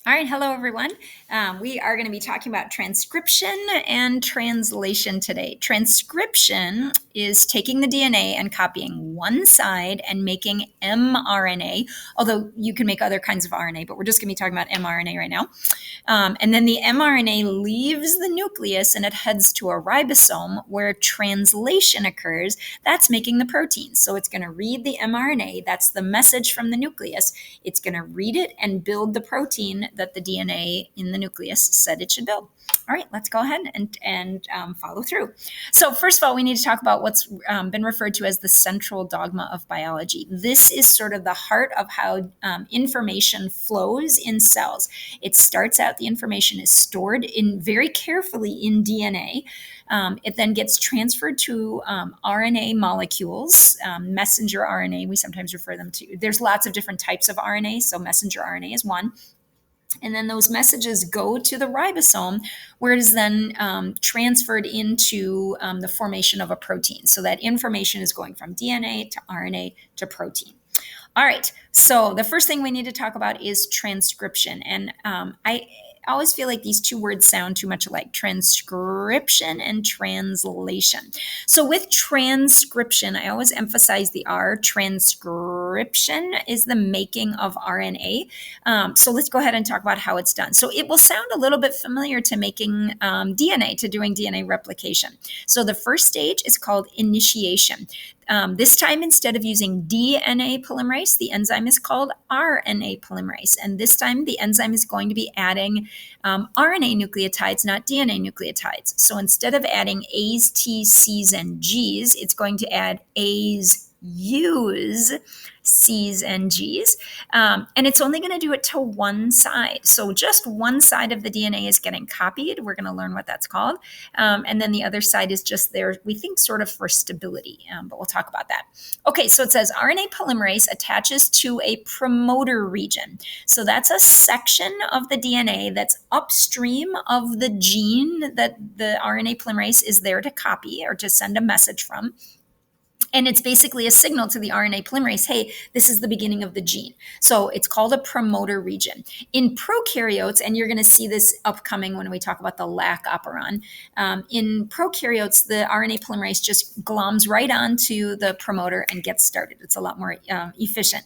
All right, hello everyone. We are going to be talking about transcription and translation today. Transcription is taking the DNA and copying one side and making mRNA, although you can make other kinds of RNA, but we're just going to be talking about mRNA right now. And then the mRNA leaves the nucleus and it heads to a ribosome where translation occurs. That's making the protein. So it's going to read the mRNA, that's the message from the nucleus. It's going to read it and build the protein that the DNA in the nucleus said it should build. All right, let's go ahead and follow through. So first of all, we need to talk about what's been referred to as the central dogma of biology. This is sort of the heart of how information flows in cells. It starts out, the information is stored in very carefully in DNA. It then gets transferred to RNA molecules, messenger RNA, we sometimes refer them to. There's lots of different types of RNA, so messenger RNA is one. And then those messages go to the ribosome, where it is then transferred into the formation of a protein. So that information is going from DNA to RNA to protein. All right, so the first thing we need to talk about is transcription. And I always feel like these two words sound too much alike: transcription and translation. So with transcription, I always emphasize the R. Transcription is the making of RNA. So let's go ahead and talk about how it's done. So it will sound a little bit familiar to making DNA, to doing DNA replication. So the first stage is called initiation. This time, instead of using DNA polymerase, the enzyme is called RNA polymerase. And this time, the enzyme is going to be adding RNA nucleotides, not DNA nucleotides. So instead of adding A's, T's, C's, and G's, it's going to add A's, U's, C's, and G's. And it's only going to do it to one side. So just one side of the DNA is getting copied. We're going to learn what that's called. And then the other side is just there, we think, sort of for stability, but we'll talk about that. Okay, so it says RNA polymerase attaches to a promoter region. So that's a section of the DNA that's upstream of the gene that the RNA polymerase is there to copy or to send a message from. And it's basically a signal to the RNA polymerase, hey, this is the beginning of the gene. So it's called a promoter region. In prokaryotes, and you're going to see this upcoming when we talk about the lac operon, in prokaryotes, the RNA polymerase just gloms right onto the promoter and gets started. It's a lot more efficient.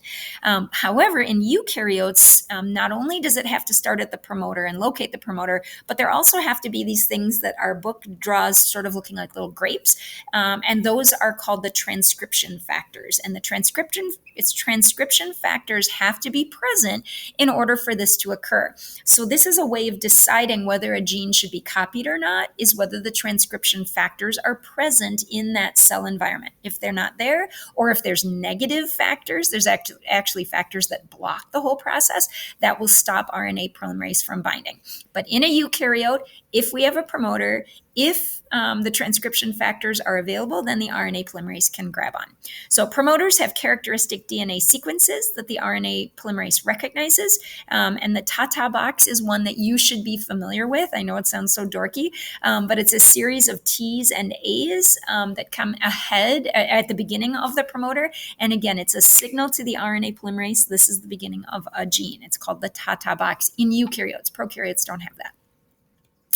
However, in eukaryotes, not only does it have to start at the promoter and locate the promoter, but there also have to be these things that our book draws sort of looking like little grapes. And those are called the transcription factors. And the transcription factors have to be present in order for this to occur. So this is a way of deciding whether a gene should be copied or not, is whether the transcription factors are present in that cell environment. If they're not there, or if there's negative factors, there's actually factors that block the whole process, that will stop RNA polymerase from binding. But in a eukaryote, if we have a promoter, if the transcription factors are available, then the RNA polymerase can grab on. So promoters have characteristic DNA sequences that the RNA polymerase recognizes. And the TATA box is one that you should be familiar with. I know it sounds so dorky, but it's a series of T's and A's that come ahead at the beginning of the promoter. And again, it's a signal to the RNA polymerase. This is the beginning of a gene. It's called the TATA box in eukaryotes. Prokaryotes don't have that.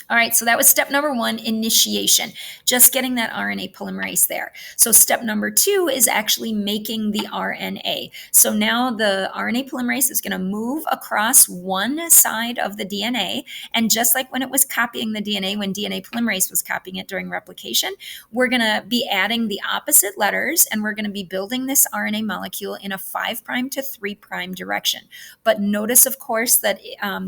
All right, so that was step number one, initiation, just getting that RNA polymerase there. So step number two is actually making the RNA. So now the RNA polymerase is going to move across one side of the DNA. And just like when it was copying the DNA, when DNA polymerase was copying it during replication, we're going to be adding the opposite letters, and we're going to be building this RNA molecule in a 5' to 3' direction. But notice, of course, that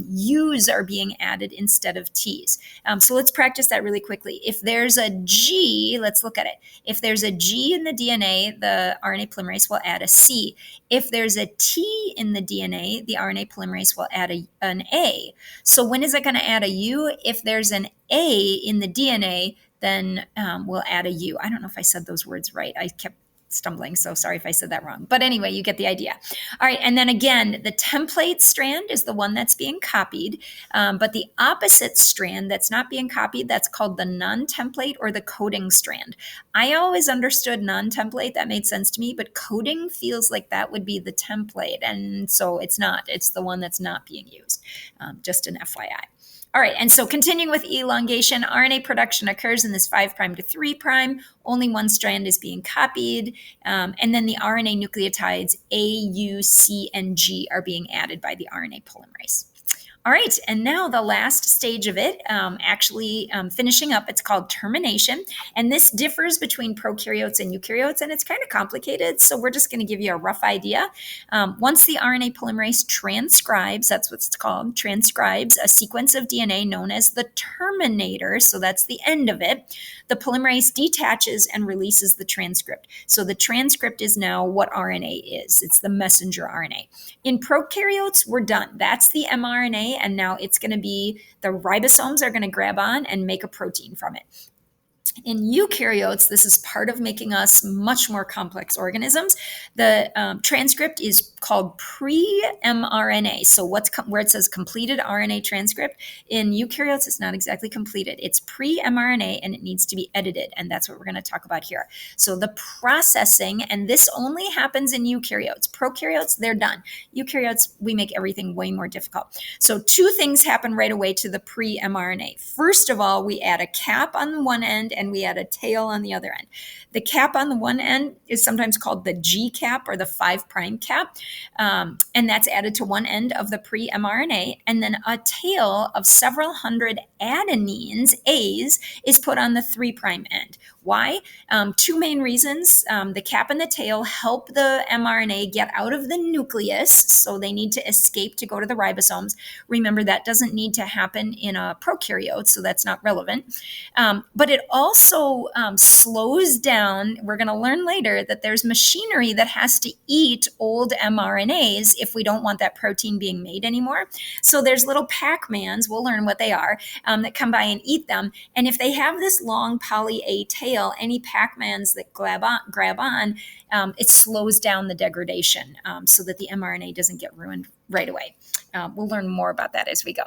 U's are being added instead of T's. So let's practice that really quickly. If there's a G, let's look at it. If there's a G in the DNA, the RNA polymerase will add a C. If there's a T in the DNA, the RNA polymerase will add an A. So when is it going to add a U? If there's an A in the DNA, then we'll add a U. I don't know if I said those words right. I kept stumbling, so sorry if I said that wrong. But anyway, you get the idea. All right, and then again, the template strand is the one that's being copied, but the opposite strand that's not being copied, that's called the non-template or the coding strand. I always understood non-template, that made sense to me, but coding feels like that would be the template, and so it's not. It's the one that's not being used, just an FYI. All right, and so continuing with elongation, RNA production occurs in this 5' to 3'. Only one strand is being copied, and then the RNA nucleotides A, U, C, and G are being added by the RNA polymerase. All right, and now the last stage of it, finishing up, it's called termination. And this differs between prokaryotes and eukaryotes, and it's kind of complicated, so we're just going to give you a rough idea. Once the RNA polymerase transcribes, that's what it's called, transcribes a sequence of DNA known as the terminator, so that's the end of it, the polymerase detaches and releases the transcript. So the transcript is now what RNA is. It's the messenger RNA. In prokaryotes, we're done. That's the mRNA, and now it's going to be the ribosomes are going to grab on and make a protein from it. In eukaryotes, this is part of making us much more complex organisms. The transcript is called pre-mRNA. So where it says completed RNA transcript, in eukaryotes, it's not exactly completed. It's pre-mRNA, and it needs to be edited, and that's what we're going to talk about here. So the processing, and this only happens in eukaryotes. Prokaryotes, they're done. Eukaryotes, we make everything way more difficult. So two things happen right away to the pre-mRNA. First of all, we add a cap on one end, and we add a tail on the other end. The cap on the one end is sometimes called the G cap or the 5' cap, and that's added to one end of the pre-mRNA, and then a tail of several hundred adenines, A's, is put on the 3' end. Why? Two main reasons. The cap and the tail help the mRNA get out of the nucleus, so they need to escape to go to the ribosomes. Remember, that doesn't need to happen in a prokaryote, so that's not relevant. But it also slows down. We're going to learn later that there's machinery that has to eat old mRNAs if we don't want that protein being made anymore. So there's little Pac-Mans, we'll learn what they are, that come by and eat them. And if they have this long poly A tail, any Pac-Mans that grab on, it slows down the degradation so that the mRNA doesn't get ruined right away. We'll learn more about that as we go.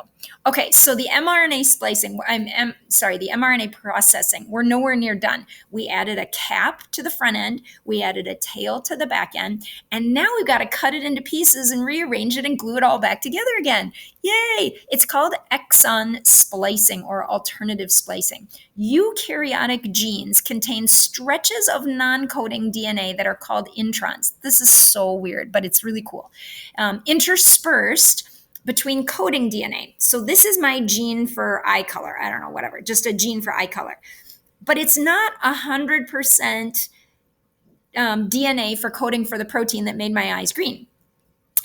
Okay, so the mRNA splicing, the mRNA processing, we're nowhere near done. We added a cap to the front end, we added a tail to the back end, and now we've got to cut it into pieces and rearrange it and glue it all back together again. Yay! It's called exon splicing or alternative splicing. Eukaryotic genes contain stretches of non-coding DNA that are called introns. This is so weird, but it's really cool. Interspersed between coding DNA. So this is my gene for eye color. I don't know, whatever, just a gene for eye color. But it's not 100% DNA for coding for the protein that made my eyes green.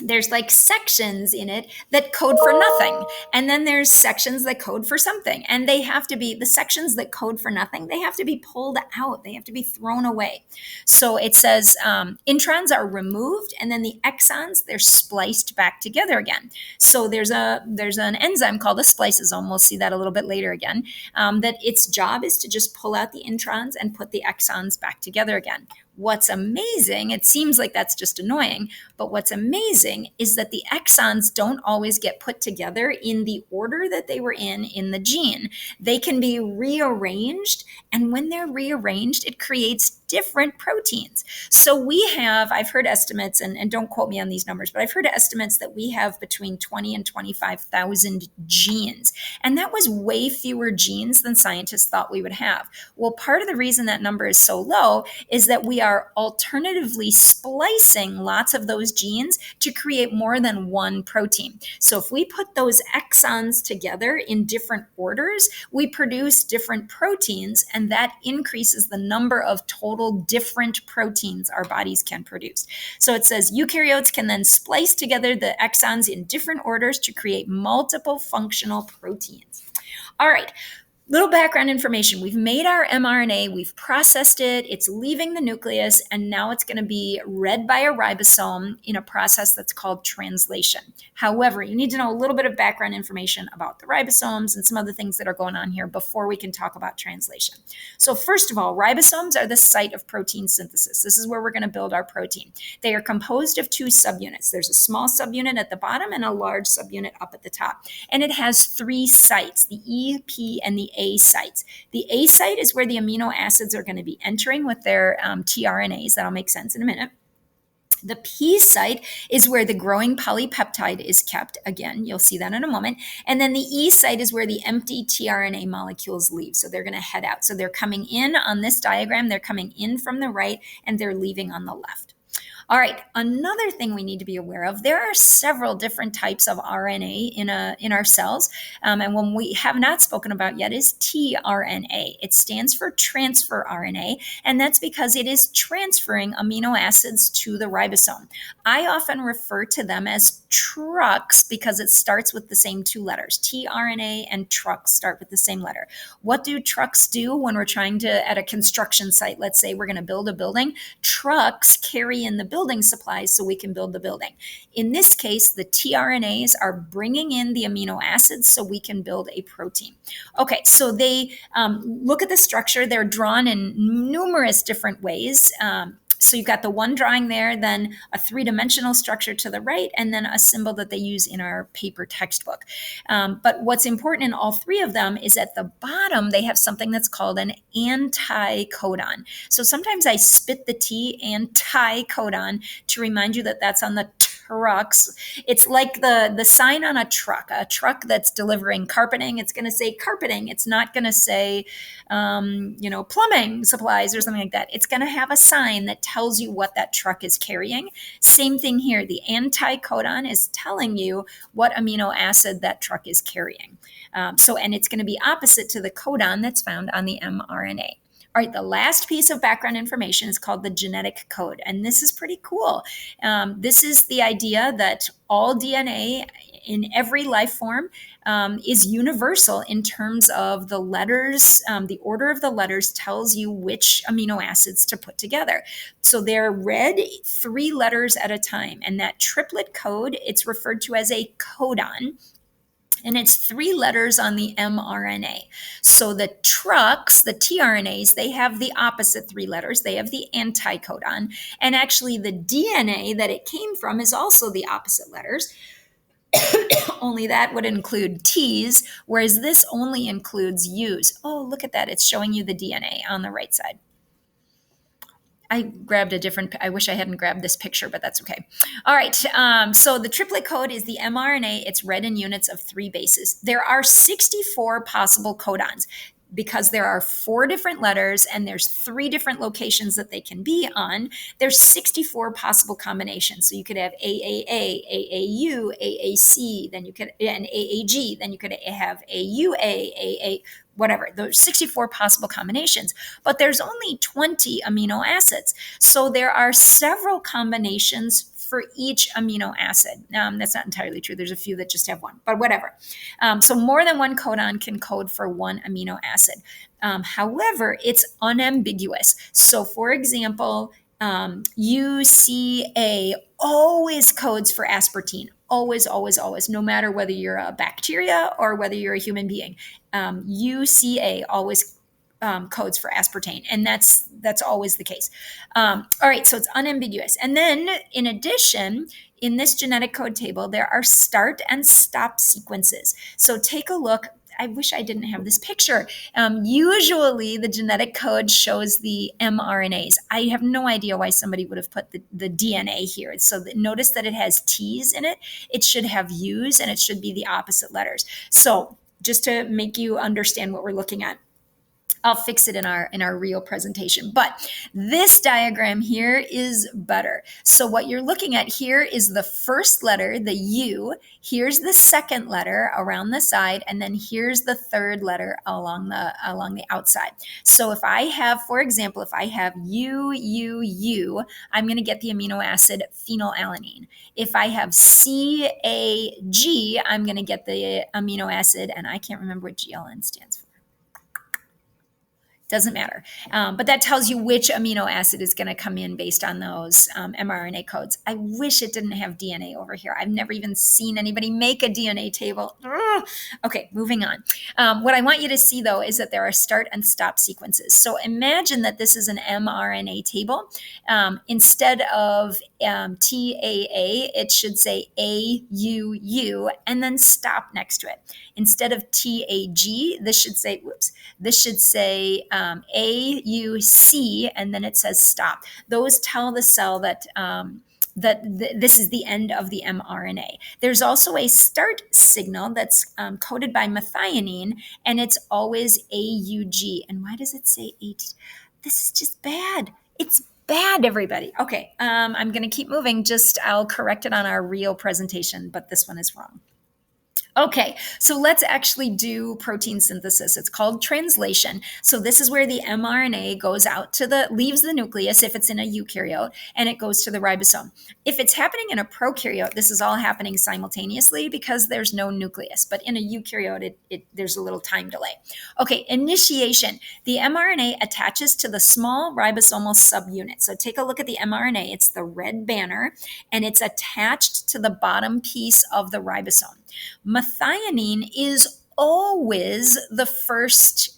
There's like sections in it that code for nothing. And then there's sections that code for something. And they have to be, the sections that code for nothing, they have to be pulled out. They have to be thrown away. So it says introns are removed, and then the exons, they're spliced back together again. So there's an enzyme called a spliceosome. We'll see that a little bit later again, that its job is to just pull out the introns and put the exons back together again. What's amazing, it seems like that's just annoying, but what's amazing is that the exons don't always get put together in the order that they were in the gene. They can be rearranged, and when they're rearranged, it creates different proteins. So we have, I've heard estimates, and don't quote me on these numbers, but I've heard estimates that we have between 20 and 25,000 genes. And that was way fewer genes than scientists thought we would have. Well, part of the reason that number is so low is that we are alternatively splicing lots of those genes to create more than one protein. So if we put those exons together in different orders, we produce different proteins, and that increases the number of total different proteins our bodies can produce. So it says eukaryotes can then splice together the exons in different orders to create multiple functional proteins. All right. Little background information. We've made our mRNA, we've processed it, it's leaving the nucleus, and now it's going to be read by a ribosome in a process that's called translation. However, you need to know a little bit of background information about the ribosomes and some other things that are going on here before we can talk about translation. So first of all, ribosomes are the site of protein synthesis. This is where we're going to build our protein. They are composed of two subunits. There's a small subunit at the bottom and a large subunit up at the top. And it has three sites, the E, P, and the A sites. The A site is where the amino acids are going to be entering with their tRNAs. That'll make sense in a minute. The P site is where the growing polypeptide is kept. Again, you'll see that in a moment. And then the E site is where the empty tRNA molecules leave. So they're going to head out. So they're coming in on this diagram. They're coming in from the right and they're leaving on the left. All right, another thing we need to be aware of, there are several different types of RNA in our cells, and one we have not spoken about yet is tRNA. It stands for transfer RNA, and that's because it is transferring amino acids to the ribosome. I often refer to them as trucks because it starts with the same two letters. tRNA and trucks start with the same letter. What do trucks do when we're trying to, at a construction site, let's say we're going to build a building? Trucks carry in the building supplies so we can build the building. In this case, the tRNAs are bringing in the amino acids so we can build a protein. Okay, so they look at the structure. They're drawn in numerous different ways. So you've got the one drawing there, then a three-dimensional structure to the right, and then a symbol that they use in our paper textbook. But what's important in all three of them is at the bottom, they have something that's called an anticodon. So sometimes I spit the T, anticodon, to remind you that that's on the trucks. It's like the sign on a truck that's delivering carpeting. It's going to say carpeting. It's not going to say, plumbing supplies or something like that. It's going to have a sign that tells you what that truck is carrying. Same thing here. The anticodon is telling you what amino acid that truck is carrying. And it's going to be opposite to the codon that's found on the mRNA. All right, the last piece of background information is called the genetic code, and this is pretty cool. This is the idea that all DNA in every life form is universal in terms of the letters. The order of the letters tells you which amino acids to put together. So they're read 3 letters at a time, and that triplet code, it's referred to as a codon. And it's 3 letters on the mRNA. So the trucks, the tRNAs, they have the opposite 3 letters. They have the anticodon. And actually the DNA that it came from is also the opposite letters. Only that would include T's, whereas this only includes U's. Oh, look at that. It's showing you the DNA on the right side. I wish I hadn't grabbed this picture, but that's okay. All right, so the triplet code is the mRNA. It's read in units of 3 bases. There are 64 possible codons because there are 4 different letters and there's 3 different locations that they can be on. There's 64 possible combinations. So you could have AAA, AAU, AAC, then you could, and AAG, then you could have AUA, AA, whatever. There's 64 possible combinations, but there's only 20 amino acids. So there are several combinations for each amino acid. That's not entirely true. There's a few that just have one, but whatever. So more than one codon can code for one amino acid. However, it's unambiguous. So for example, UCA always codes for aspartame. Always, always, always, no matter whether you're a bacteria or whether you're a human being. UCA always codes for aspartame, and that's always the case. All right, so it's unambiguous. And then in addition, in this genetic code table, there are start and stop sequences. So take a look. I wish I didn't have this picture. Usually the genetic code shows the mRNAs. I have no idea why somebody would have put the DNA here. So notice that it has T's in it. It should have U's, and it should be the opposite letters. So just to make you understand what we're looking at, I'll fix it in our real presentation. But this diagram here is better. So what you're looking at here is the first letter, the U. Here's the second letter around the side, and then here's the third letter along the outside. So if I have, for example, if I have UUU, I'm going to get the amino acid phenylalanine. If I have CAG, I'm going to get the amino acid, and I can't remember what GLN stands for. Doesn't matter. But that tells you which amino acid is going to come in based on those mRNA codes. I wish it didn't have DNA over here. I've never even seen anybody make a DNA table. Ugh. Okay, moving on. What I want you to see, though, is that there are start and stop sequences. So imagine that this is an mRNA table. Instead of TAA, it should say AUU and then stop next to it. Instead of TAG, this should say, AUC, and then it says stop. Those tell the cell that this is the end of the mRNA. There's also a start signal that's coded by methionine, and it's always AUG. And why does it say AT? This is just bad. It's bad, everybody. Okay, I'm going to keep moving. I'll correct it on our real presentation, but this one is wrong. Okay, so let's actually do protein synthesis. It's called translation. So this is where the mRNA goes out leaves the nucleus if it's in a eukaryote, and it goes to the ribosome. If it's happening in a prokaryote, this is all happening simultaneously because there's no nucleus. But in a eukaryote, there's a little time delay. Okay, initiation. The mRNA attaches to the small ribosomal subunit. So take a look at the mRNA. It's the red banner, and it's attached to the bottom piece of the ribosome. Methionine is always the first,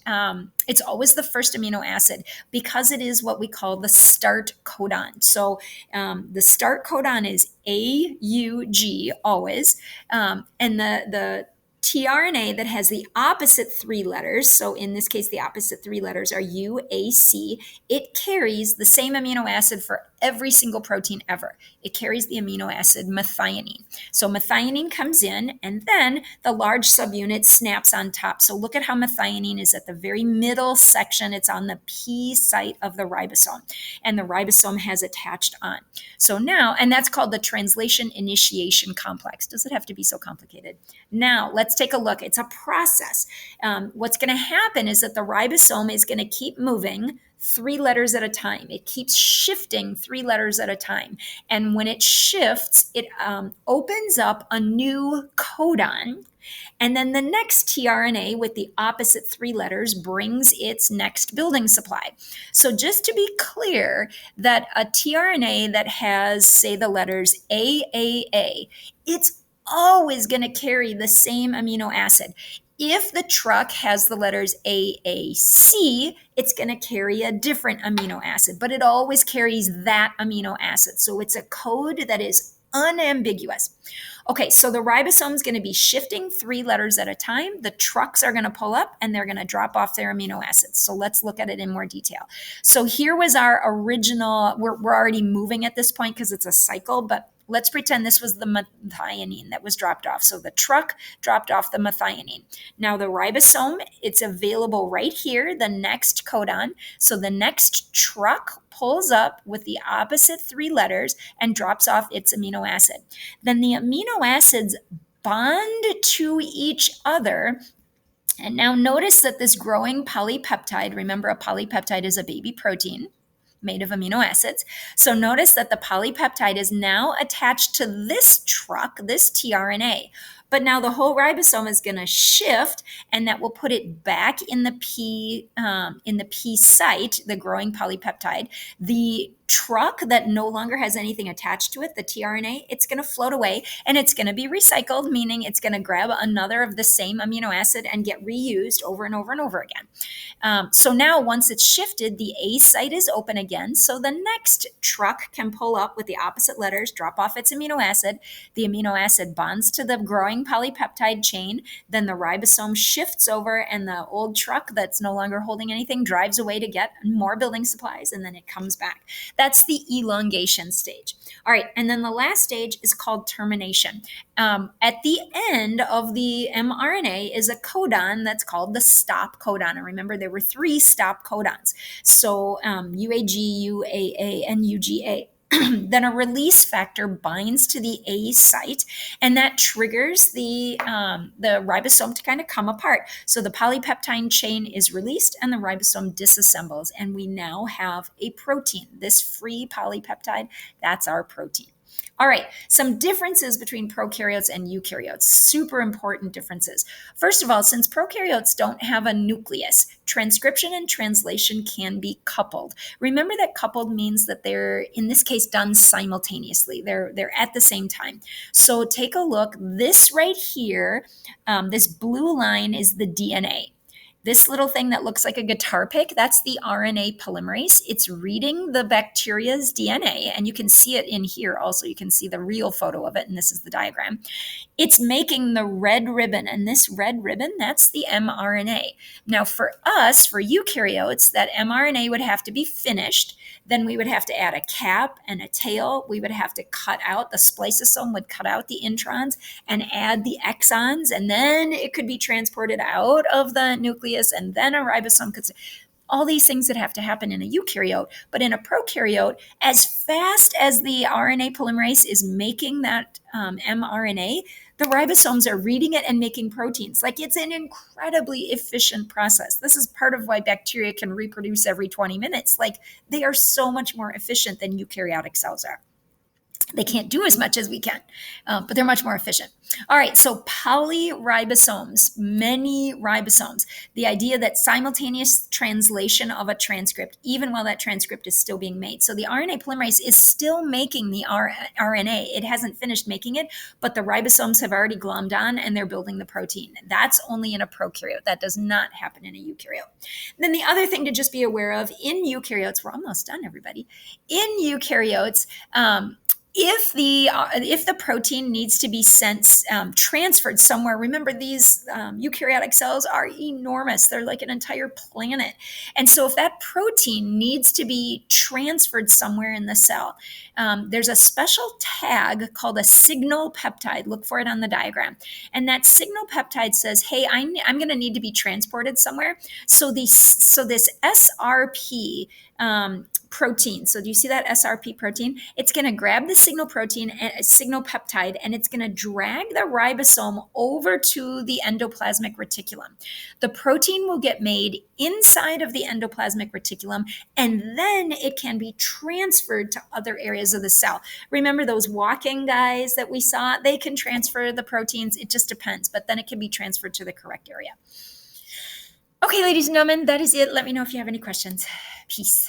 it's always the first amino acid because it is what we call the start codon. So the start codon is AUG always, and the tRNA that has the opposite three letters, so in this case, the opposite three letters are UAC, it carries the same amino acid for every single protein ever. It carries the amino acid methionine. So methionine comes in, and then the large subunit snaps on top. So look at how methionine is at the very middle section. It's on the P site of the ribosome, and the ribosome has attached on. So now, and that's called the translation initiation complex. Does it have to be so complicated? Now, let's take a look. It's a process. What's going to happen is that the ribosome is going to keep moving 3 letters at a time. It keeps shifting 3 letters at a time. And when it shifts, it opens up a new codon. And then the next tRNA with the opposite 3 letters brings its next building supply. So just to be clear, that a tRNA that has, say, the letters AAA, it's always going to carry the same amino acid. If the truck has the letters AAC, it's going to carry a different amino acid, but it always carries that amino acid. So it's a code that is unambiguous. Okay, so the ribosome is going to be shifting 3 letters at a time. The trucks are going to pull up and they're going to drop off their amino acids. So let's look at it in more detail. So here was our original, we're already moving at this point because it's a cycle, but let's pretend this was the methionine that was dropped off. So the truck dropped off the methionine. Now the ribosome, it's available right here, the next codon. So the next truck pulls up with the opposite 3 letters and drops off its amino acid. Then the amino acids bond to each other. And now notice that this growing polypeptide, remember a polypeptide is a baby protein made of amino acids. So notice that the polypeptide is now attached to this truck, this tRNA. But now the whole ribosome is going to shift, and that will put it back in the P site, the growing polypeptide. The truck that no longer has anything attached to it, the tRNA, it's going to float away, and it's going to be recycled, meaning it's going to grab another of the same amino acid and get reused over and over and over again. So now once it's shifted, the A site is open again. So the next truck can pull up with the opposite letters, drop off its amino acid. The amino acid bonds to the growing polypeptide chain. Then the ribosome shifts over, and the old truck that's no longer holding anything drives away to get more building supplies, and then it comes back. That's the elongation stage. All right, and then the last stage is called termination. At the end of the mRNA is a codon that's called the stop codon. And remember, there were 3 stop codons. So UAG, UAA, and UGA. Then a release factor binds to the A site, and that triggers the ribosome to kind of come apart. So the polypeptide chain is released, and the ribosome disassembles, and we now have a protein. This free polypeptide, that's our protein. All right, some differences between prokaryotes and eukaryotes, super important differences. First of all, since prokaryotes don't have a nucleus, transcription and translation can be coupled. Remember that coupled means that they're, in this case, done simultaneously. They're at the same time. So take a look. This right here, this blue line is the DNA. This little thing that looks like a guitar pick, that's the RNA polymerase. It's reading the bacteria's DNA, and you can see it in here also. You can see the real photo of it, and this is the diagram. It's making the red ribbon, and this red ribbon, that's the mRNA. Now, for us, for eukaryotes, that mRNA would have to be finished. Then we would have to add a cap and a tail. We would have to cut out, the spliceosome would cut out the introns and add the exons, and then it could be transported out of the nucleus, and then a ribosome could. All these things that have to happen in a eukaryote, but in a prokaryote, as fast as the RNA polymerase is making that mRNA, the ribosomes are reading it and making proteins. Like, it's an incredibly efficient process. This is part of why bacteria can reproduce every 20 minutes. Like, they are so much more efficient than eukaryotic cells are. They can't do as much as we can, but they're much more efficient. All right, so polyribosomes, many ribosomes. The idea that simultaneous translation of a transcript, even while that transcript is still being made. So the RNA polymerase is still making the RNA. It hasn't finished making it, but the ribosomes have already glommed on and they're building the protein. That's only in a prokaryote. That does not happen in a eukaryote. Then the other thing to just be aware of in eukaryotes, we're almost done, everybody. In eukaryotes, if the protein needs to be transferred somewhere, remember these eukaryotic cells are enormous. They're like an entire planet. And so if that protein needs to be transferred somewhere in the cell, there's a special tag called a signal peptide. Look for it on the diagram. And that signal peptide says, hey, I'm going to need to be transported somewhere. So this SRP protein. So do you see that SRP protein? It's going to grab the signal peptide, and it's going to drag the ribosome over to the endoplasmic reticulum. The protein will get made inside of the endoplasmic reticulum, and then it can be transferred to other areas of the cell. Remember those walking guys that we saw? They can transfer the proteins. It just depends, but then it can be transferred to the correct area. Okay, ladies and gentlemen, that is it. Let me know if you have any questions. Peace.